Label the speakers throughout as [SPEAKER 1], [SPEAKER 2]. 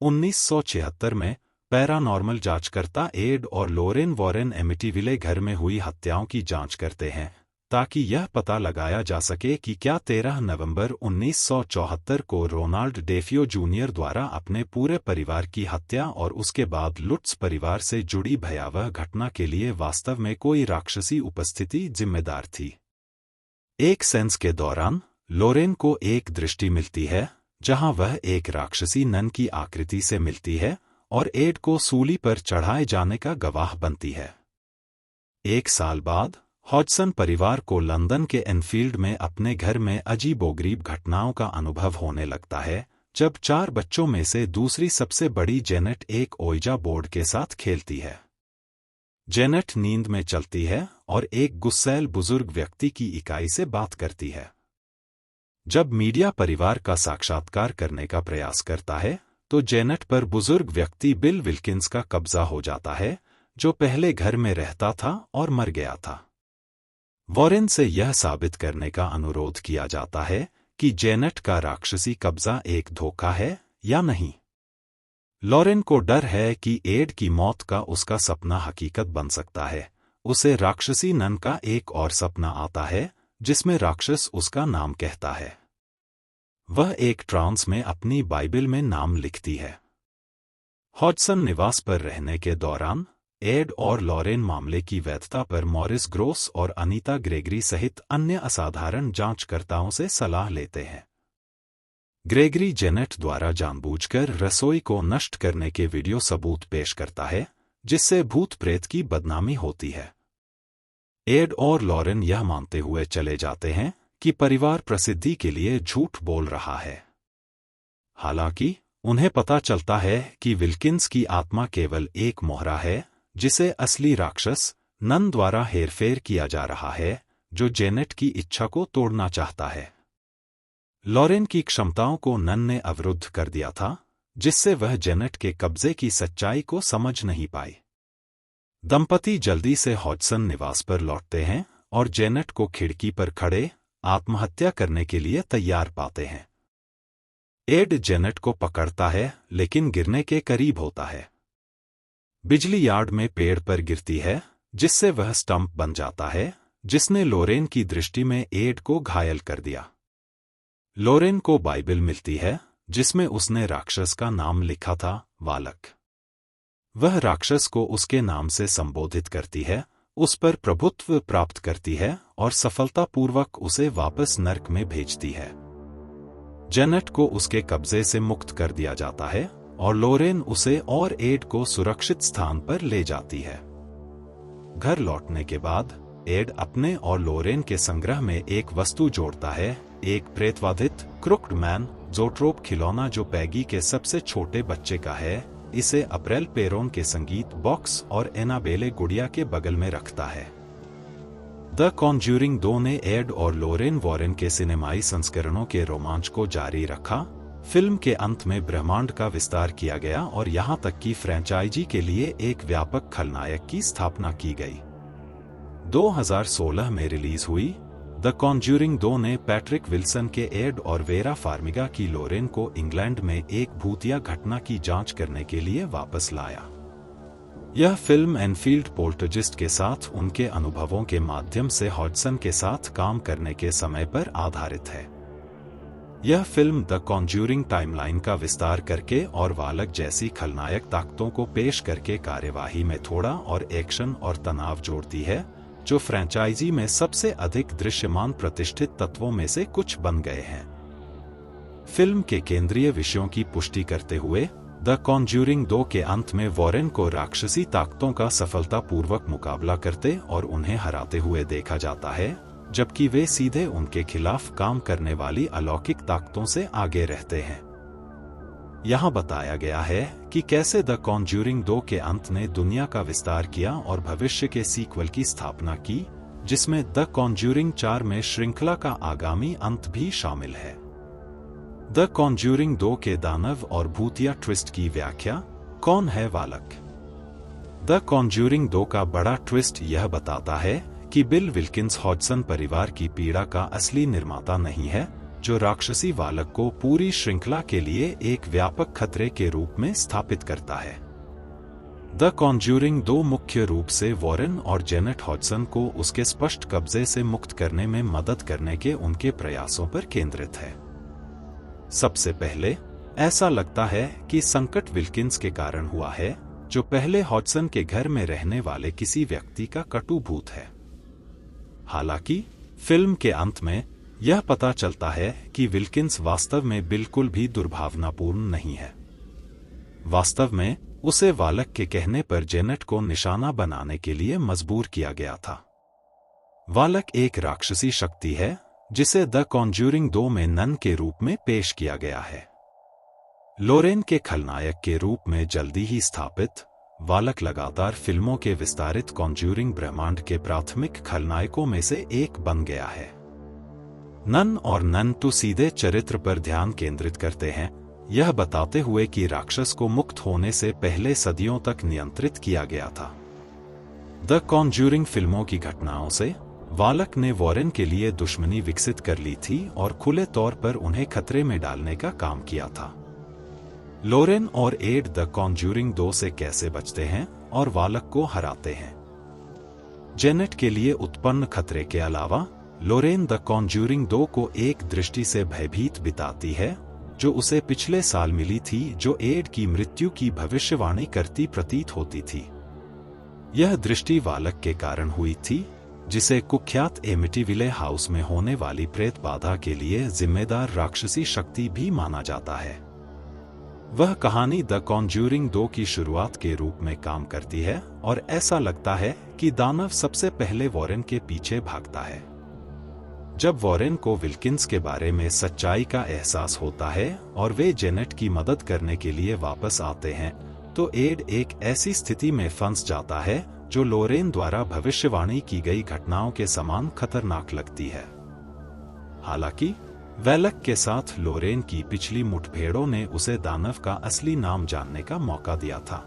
[SPEAKER 1] 1976 में paranormal जांचकर्ता add और Lorraine Warren एमिटीविले घर में हुई हत्याओं की जांच करते हैं ताकि यह पता लगाया जा सके कि क्या 13 नवंबर 1974 को रोनाल्ड डेफियो जूनियर द्वारा अपने पूरे परिवार की हत्या और उसके बाद लुट्स परिवार से जुड़ी भयावह घटना के लिए वास्तव में कोई राक्षसी उपस्थिति जिम्मेदार थी। एक सेंस के दौरान लोरेन को एक दृष्टि मिलती है जहां वह एक राक्षसी नन की आकृति से मिलती है और एड को सूली पर चढ़ाए जाने का गवाह बनती है। एक साल बाद हॉडसन परिवार को लंदन के एनफील्ड में अपने घर में अजीबोगरीब घटनाओं का अनुभव होने लगता है जब 4 बच्चों में से दूसरी सबसे बड़ी जेनेट एक ओइजा बोर्ड के साथ खेलती है। जेनेट नींद में चलती है और एक गुस्सैल बुजुर्ग व्यक्ति की इकाई से बात करती है। जब मीडिया परिवार का साक्षात्कार करने का प्रयास करता है तो जेनेट पर बुजुर्ग व्यक्ति बिल विल्किंस का कब्जा हो जाता है जो पहले घर में रहता था और मर गया था। वॉरेन से यह साबित करने का अनुरोध किया जाता है कि जेनेट का राक्षसी कब्जा एक धोखा है या नहीं। लॉरेन को डर है कि एड की मौत का उसका सपना हकीकत बन सकता है। उसे राक्षसी नन का एक और सपना आता है जिसमें राक्षस उसका नाम कहता है। वह एक ट्रांस में अपनी बाइबिल में नाम लिखती है। हॉडसन निवास पर रहने के दौरान एड और लॉरेन मामले की वैधता पर मॉरिस ग्रोस और अनीता ग्रेगरी सहित अन्य असाधारण जांचकर्ताओं से सलाह लेते हैं। ग्रेगरी जेनेट द्वारा जानबूझकर रसोई को नष्ट करने के वीडियो सबूत पेश करता है जिससे भूत प्रेत की बदनामी होती है। एड और लॉरेन यह मानते हुए चले जाते हैं कि परिवार प्रसिद्धि के लिए झूठ बोल रहा है। हालांकि उन्हें पता चलता है कि विल्किंस की आत्मा केवल एक मोहरा है जिसे असली राक्षस नन द्वारा हेरफेर किया जा रहा है जो जेनेट की इच्छा को तोड़ना चाहता है। लॉरेन की क्षमताओं को नन ने अवरुद्ध कर दिया था जिससे वह जेनेट के कब्जे की सच्चाई को समझ नहीं पाई। दंपति जल्दी से हॉडसन निवास पर लौटते हैं और जेनेट को खिड़की पर खड़े आत्महत्या करने के लिए तैयार पाते हैं। एड जेनेट को पकड़ता है लेकिन गिरने के करीब होता है। बिजली यार्ड में पेड़ पर गिरती है जिससे वह स्टंप बन जाता है जिसने लोरेन की दृष्टि में एड को घायल कर दिया। लोरेन को बाइबिल मिलती है जिसमें उसने राक्षस का नाम लिखा था, वालक। वह राक्षस को उसके नाम से संबोधित करती है, उस पर प्रभुत्व प्राप्त करती है और सफलतापूर्वक उसे वापस नर्क में भेजती है। जेनेट को उसके कब्जे से मुक्त कर दिया जाता है और लोरेन उसे और एड को सुरक्षित स्थान पर ले जाती है। घर लौटने के बाद एड अपने और लोरेन के संग्रह में एक वस्तु जोड़ता है, एक प्रेतवाधित क्रुक्ड मैन जोट्रोप खिलौना जो पैगी के सबसे छोटे बच्चे का है। इसे अप्रैल पेरोन के संगीत बॉक्स और एनाबेले गुड़िया के बगल में रखता है। द कॉन्ज्यूरिंग 2 ने एड और लोरेन वॉरेन के सिनेमाई संस्करणों के रोमांच को जारी रखा। फिल्म के अंत में ब्रह्मांड का विस्तार किया गया और यहां तक कि फ्रेंचाइजी के लिए एक व्यापक खलनायक की स्थापना की गई। 2016 में रिलीज हुई द कॉन्ज्यूरिंग 2 ने पैट्रिक विल्सन के एड और वेरा फार्मिगा की लोरेन को इंग्लैंड में एक भूतिया घटना की जांच करने के लिए वापस लाया। यह फिल्म एनफील्ड पोल्टरजिस्ट के साथ उनके अनुभवों के माध्यम से हॉडसन के साथ काम करने के समय पर आधारित है। यह फिल्म द कॉन्ज्यूरिंग टाइमलाइन का विस्तार करके और वालक जैसी खलनायक ताकतों को पेश करके कार्यवाही में थोड़ा और एक्शन और तनाव जोड़ती है, जो फ्रेंचाइजी में सबसे अधिक दृश्यमान प्रतिष्ठित तत्वों में से कुछ बन गए हैं। फिल्म के केंद्रीय विषयों की पुष्टि करते हुए द कॉन्ज्यूरिंग 2 के अंत में वॉरेन को राक्षसी ताकतों का सफलतापूर्वक मुकाबला करते और उन्हें हराते हुए देखा जाता है, जबकि वे सीधे उनके खिलाफ काम करने वाली अलौकिक ताकतों से आगे रहते हैं। यहाँ बताया गया है कि कैसे द कॉन्ज्यूरिंग 2 के अंत ने दुनिया का विस्तार किया और भविष्य के सीक्वल की स्थापना की, जिसमें द कॉन्ज्यूरिंग 4 में श्रृंखला का आगामी अंत भी शामिल है। द कॉन्ज्यूरिंग 2 के दानव और भूतिया ट्विस्ट की व्याख्या। कौन है वालक? द कॉन्ज्यूरिंग 2 का बड़ा ट्विस्ट यह बताता है कि बिल विल्किंस हॉडसन परिवार की पीड़ा का असली निर्माता नहीं है, जो राक्षसी वालक को पूरी श्रृंखला के लिए एक व्यापक खतरे के रूप में स्थापित करता है। द कॉन्ज्यूरिंग 2 मुख्य रूप से वॉरेन और जेनेट हॉडसन को उसके स्पष्ट कब्जे से मुक्त करने में मदद करने के उनके प्रयासों पर केंद्रित है। सबसे पहले, ऐसा लगता है कि संकट विल्किंस के कारण हुआ है, जो पहले हॉडसन के घर में रहने वाले किसी व्यक्ति का कटु भूत है। हालांकि फिल्म के अंत में यह पता चलता है कि विल्किंस वास्तव में बिल्कुल भी दुर्भावनापूर्ण नहीं है। वास्तव में उसे वालक के कहने पर जेनेट को निशाना बनाने के लिए मजबूर किया गया था। वालक एक राक्षसी शक्ति है जिसे द कॉन्ज्यूरिंग 2 में नन के रूप में पेश किया गया है। लोरेन के खलनायक के रूप में जल्दी ही स्थापित, वालक लगातार फिल्मों के विस्तारित कॉन्ज्यूरिंग ब्रह्मांड के प्राथमिक खलनायकों में से एक बन गया है। नन और नन 2 सीधे चरित्र पर ध्यान केंद्रित करते हैं, यह बताते हुए कि राक्षस को मुक्त होने से पहले सदियों तक नियंत्रित किया गया था। द कॉन्ज्यूरिंग फिल्मों की घटनाओं से वालक ने वॉरेन के लिए दुश्मनी विकसित कर ली थी और खुले तौर पर उन्हें खतरे में डालने का काम किया था। लोरेन और एड द कॉन्ज्यूरिंग 2 से कैसे बचते हैं और वालक को हराते हैं। जेनेट के लिए उत्पन्न खतरे के अलावा लोरेन द कॉन्ज्यूरिंग 2 को एक दृष्टि से भयभीत बिताती है, जो उसे पिछले साल मिली थी, जो एड की मृत्यु की भविष्यवाणी करती प्रतीत होती थी। यह दृष्टि वालक के कारण हुई थी, जिसे कुख्यात एमिटीविले हाउस में होने वाली प्रेत बाधा के लिए जिम्मेदार राक्षसी शक्ति भी माना जाता है। वह कहानी द कॉन्ज्यूरिंग 2 की शुरुआत के रूप में काम करती है और ऐसा लगता है कि दानव सबसे पहले वॉरेन के पीछे भागता है। जब वॉरेन को विल्किंस के बारे में सच्चाई का एहसास होता है और वे जेनेट की मदद करने के लिए वापस आते हैं, तो एड एक ऐसी स्थिति में फंस जाता है जो लोरेन द्वारा भविष्यवाणी की गई घटनाओं के समान खतरनाक लगती है। हालांकि वेलक के साथ लोरेन की पिछली मुठभेड़ों ने उसे दानव का असली नाम जानने का मौका दिया था।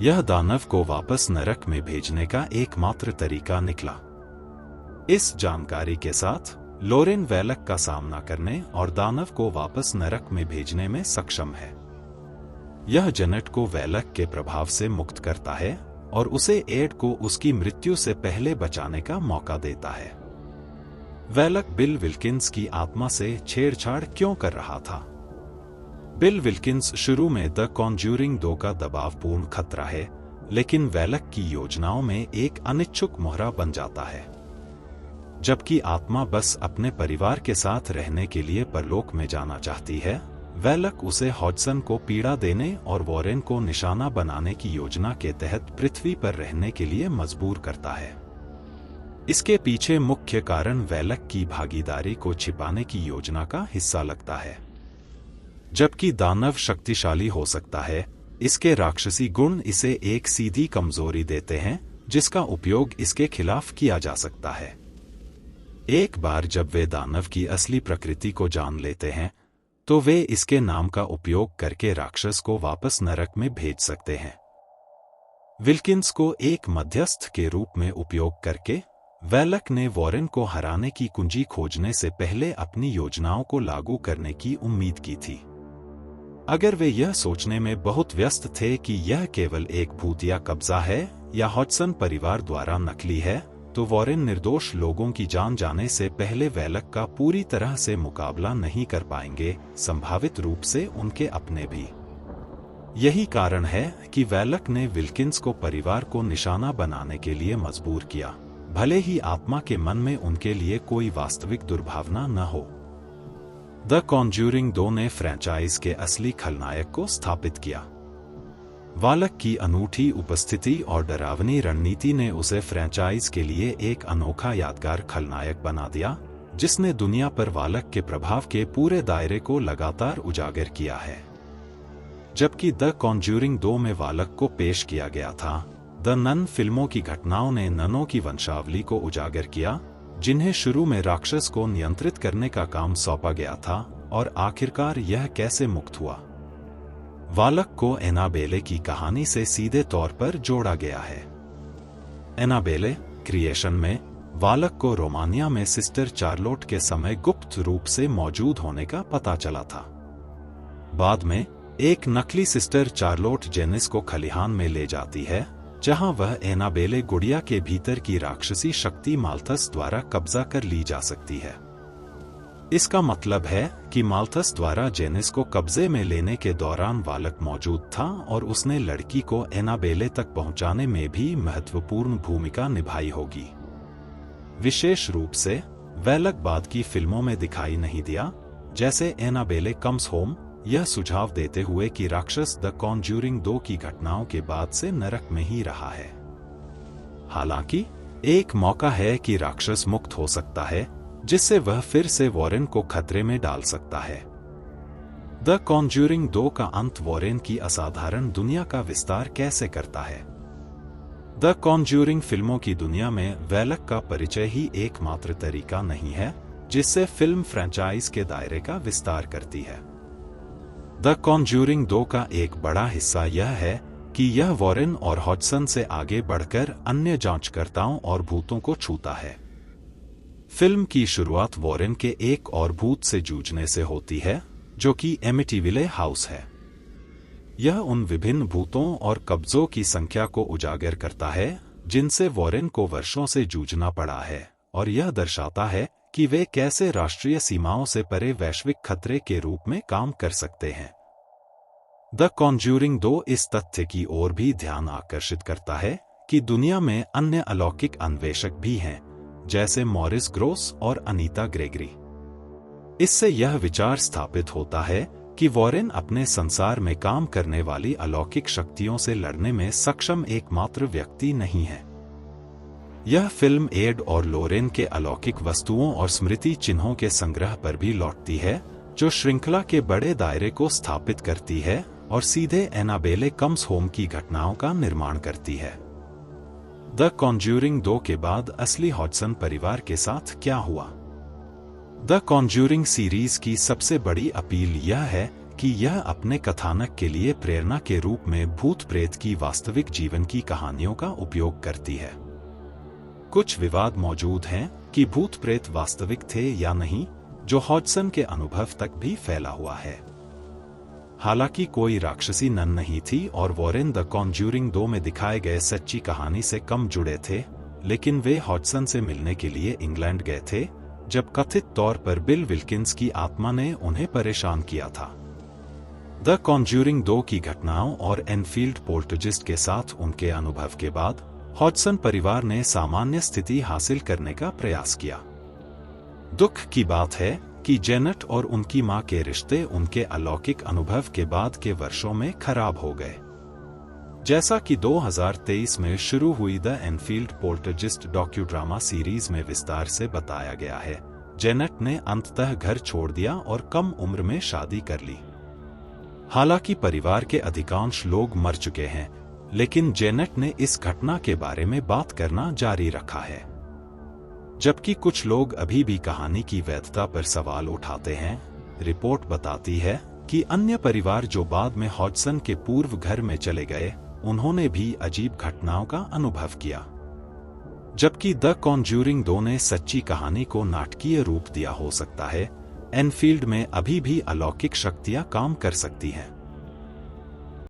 [SPEAKER 1] यह दानव को वापस नरक में भेजने का एकमात्र तरीका निकला। इस जानकारी के साथ लोरेन वेलक का सामना करने और दानव को वापस नरक में भेजने में सक्षम है। यह जेनेट को वेलक के प्रभाव से मुक्त करता है और उसे एड को उसकी मृत्यु से पहले बचाने का मौका देता है। वेलक बिल विल्किंस की आत्मा से छेड़छाड़ क्यों कर रहा था? बिल विल्किंस शुरू में द कॉन्ज्यूरिंग 2 का दबावपूर्ण खतरा है, लेकिन वेलक की योजनाओं में एक अनिच्छुक मोहरा बन जाता है। जबकि आत्मा बस अपने परिवार के साथ रहने के लिए परलोक में जाना चाहती है, वेलक उसे हॉडसन को पीड़ा देने और वॉरेन को निशाना बनाने की योजना के तहत पृथ्वी पर रहने के लिए मजबूर करता है। इसके पीछे मुख्य कारण वेलक की भागीदारी को छिपाने की योजना का हिस्सा लगता है। जबकि दानव शक्तिशाली हो सकता है, इसके राक्षसी गुण इसे एक सीधी कमजोरी देते हैं जिसका उपयोग इसके खिलाफ किया जा सकता है। एक बार जब वे दानव की असली प्रकृति को जान लेते हैं, तो वे इसके नाम का उपयोग करके राक्षस को वापस नरक में भेज सकते हैं। विल्किंस को एक मध्यस्थ के रूप में उपयोग करके वेलक ने वॉरेन को हराने की कुंजी खोजने से पहले अपनी योजनाओं को लागू करने की उम्मीद की थी। अगर वे यह सोचने में बहुत व्यस्त थे कि यह केवल एक भूतिया कब्जा है या हॉडसन परिवार द्वारा नकली है, तो वॉरेन निर्दोष लोगों की जान जाने से पहले वेलक का पूरी तरह से मुकाबला नहीं कर पाएंगे, संभावित रूप से उनके अपने भी। यही कारण है कि वेलक ने विल्किंस को परिवार को निशाना बनाने के लिए मजबूर किया, भले ही आत्मा के मन में उनके लिए कोई वास्तविक दुर्भावना न हो। द कॉन्ज्यूरिंग 2 ने फ्रेंचाइज के असली खलनायक को स्थापित किया। वालक की अनूठी उपस्थिति और डरावनी रणनीति ने उसे फ्रेंचाइज के लिए एक अनोखा यादगार खलनायक बना दिया, जिसने दुनिया पर वालक के प्रभाव के पूरे दायरे को लगातार उजागर किया है। जबकि द कॉन्ज्यूरिंग 2 में वालक को पेश किया गया था, द नन फिल्मों की घटनाओं ने ननों की वंशावली को उजागर किया, जिन्हें शुरू में राक्षस को नियंत्रित करने का काम सौंपा गया था, और आखिरकार यह कैसे मुक्त हुआ। वालक को एनाबेले की कहानी से सीधे तौर पर जोड़ा गया है। एनाबेले रिक्रिएशन में वालक को रोमानिया में सिस्टर चार्लोट के समय गुप्त रूप से मौजूद होने का पता चला था। बाद में एक नकली सिस्टर चार्लोट जेनिस को खलिहान में ले जाती है, जहां वह एनाबेले गुड़िया के भीतर की राक्षसी शक्ति माल्थस द्वारा कब्जा कर ली जा सकती है। इसका मतलब है कि माल्थस द्वारा जेनिस को कब्जे में लेने के दौरान वालक मौजूद था और उसने लड़की को एनाबेले तक पहुंचाने में भी महत्वपूर्ण भूमिका निभाई होगी। विशेष रूप से वालक बाद की फिल्मों में दिखाई नहीं दिया, जैसे एनाबेले कम्स होम, यह सुझाव देते हुए कि राक्षस द कॉन्ज्यूरिंग 2 की घटनाओं के बाद से नरक में ही रहा है। हालांकि एक मौका है कि राक्षस मुक्त हो सकता है, जिससे वह फिर से वॉरेन को खतरे में डाल सकता है। द कॉन्ज्यूरिंग 2 का अंत वॉरेन की असाधारण दुनिया का विस्तार कैसे करता है? द कॉन्ज्यूरिंग फिल्मों की दुनिया में वालक का परिचय ही एकमात्र तरीका नहीं है जिससे फिल्म फ्रेंचाइज के दायरे का विस्तार करती है। द कॉन्ज्यूरिंग 2 का एक बड़ा हिस्सा यह है कि यह वॉरेन और हॉडसन से आगे बढ़कर अन्य जांचकर्ताओं और भूतों को छूता है। फिल्म की शुरुआत वॉरेन के एक और भूत से जूझने से होती है, जो कि एमिटीविले हाउस है। यह उन विभिन्न भूतों और कब्जों की संख्या को उजागर करता है जिनसे वॉरेन को वर्षों से जूझना पड़ा है, और यह दर्शाता है कि वे कैसे राष्ट्रीय सीमाओं से परे वैश्विक खतरे के रूप में काम कर सकते हैं। द कॉन्ज्यूरिंग 2 इस तथ्य की ओर भी ध्यान आकर्षित करता है कि दुनिया में अन्य अलौकिक अन्वेषक भी हैं, जैसे मॉरिस ग्रोस और अनीता ग्रेगरी। इससे यह विचार स्थापित होता है कि वॉरेन अपने संसार में काम करने वाली अलौकिक शक्तियों से लड़ने में सक्षम एकमात्र व्यक्ति नहीं है। यह फिल्म एड और लोरेन के अलौकिक वस्तुओं और स्मृति चिन्हों के संग्रह पर भी लौटती है, जो श्रृंखला के बड़े दायरे को स्थापित करती है और सीधे एनाबेले कम्स होम की घटनाओं का निर्माण करती है। द कॉन्ज्यूरिंग 2 के बाद असली हॉडसन परिवार के साथ क्या हुआ? द कॉन्ज्यूरिंग सीरीज की सबसे बड़ी अपील यह है कि यह अपने कथानक के लिए प्रेरणा के रूप में भूत प्रेत की वास्तविक जीवन की कहानियों का उपयोग करती है। कुछ विवाद मौजूद हैं कि भूत प्रेत वास्तविक थे या नहीं, जो हॉडसन के अनुभव तक भी फैला हुआ है। हालांकि कोई राक्षसी नन नहीं थी और वॉरेन द कॉन्ज्यूरिंग 2 में दिखाए गए सच्ची कहानी से कम जुड़े थे, लेकिन वे हॉडसन से मिलने के लिए इंग्लैंड गए थे, जब कथित तौर पर बिल विल्किंस की आत्मा ने उन्हें परेशान किया था। द कॉन्ज्यूरिंग 2 की घटनाओं और एनफील्ड पोल्टरजिस्ट के साथ उनके अनुभव के बाद हॉडसन परिवार ने सामान्य स्थिति हासिल करने का प्रयास किया। दुख की बात है कि जेनेट और उनकी मां के रिश्ते उनके अलौकिक अनुभव के बाद के वर्षों में खराब हो गए। जैसा कि 2023 में शुरू हुई the Enfield poltergeist docudrama series में विस्तार से बताया गया है, जेनेट ने अंततः घर छोड़ दिया और कम उम्र में शादी कर ली। हालांकि परिवार के अधिकांश लोग मर चुके हैं, लेकिन जेनेट ने इस घटना के बारे में बात करना जारी रखा है। जबकि कुछ लोग अभी भी कहानी की वैधता पर सवाल उठाते हैं। रिपोर्ट बताती है कि अन्य परिवार जो बाद में हॉडसन के पूर्व घर में चले गए, उन्होंने भी अजीब घटनाओं का अनुभव किया। जबकि द कॉन्ज्यूरिंग 2 ने सच्ची कहानी को नाटकीय रूप दिया हो सकता है, एनफील्ड में अभी भी अलौकिक शक्तियां काम कर सकती हैं।